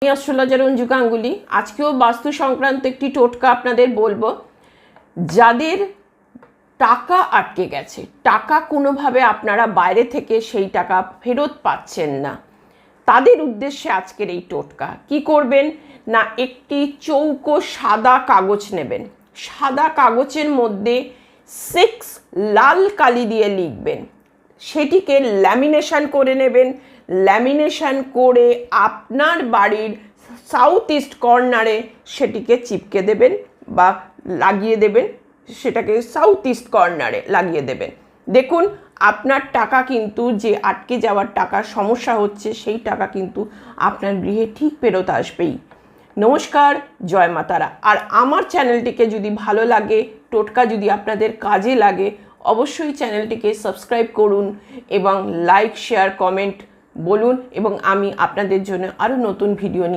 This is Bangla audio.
অ্যাস্ট্রোলজার অঞ্জু গাঙ্গুলি। আজকেও বাস্তু সংক্রান্ত একটি টোটকা আপনাদের বলবো। যাদের টাকা আটকে গেছে, টাকা কোনোভাবে আপনারা বাইরে থেকে সেই টাকা ফেরত পাচ্ছেন না, তাদের উদ্দেশ্যে আজকের এই টোটকা। কি করবেন না, একটি চৌকো সাদা কাগজ নেবেন। সাদা কাগজের মধ্যে 6 লাল কালি দিয়ে লিখবেন। সেটিকে ল্যামিনেশন করে নেবেন। ল্যামিনেশন করে আপনার বাড়ির সাউথ ইস্ট কর্নারে সেটিকে চিপকে দেবেন বা লাগিয়ে দেবেন। সেটাকে সাউথ ইস্ট কর্নারে লাগিয়ে দেবেন। দেখুন, আপনার টাকা কিন্তু, যে আটকে যাওয়ার টাকার সমস্যা হচ্ছে, সেই টাকা কিন্তু আপনার গৃহে ঠিক ফেরত আসবেই। নমস্কার, জয় মা তারা। আর আমার চ্যানেলটিকে যদি ভালো লাগে, টোটকা যদি আপনাদের কাজে লাগে, অবশ্যই চ্যানেলটিকে সাবস্ক্রাইব করুন এবং লাইক, শেয়ার, কমেন্ট বলুন, এবং আমি আপনাদের জন্য আরও নতুন ভিডিও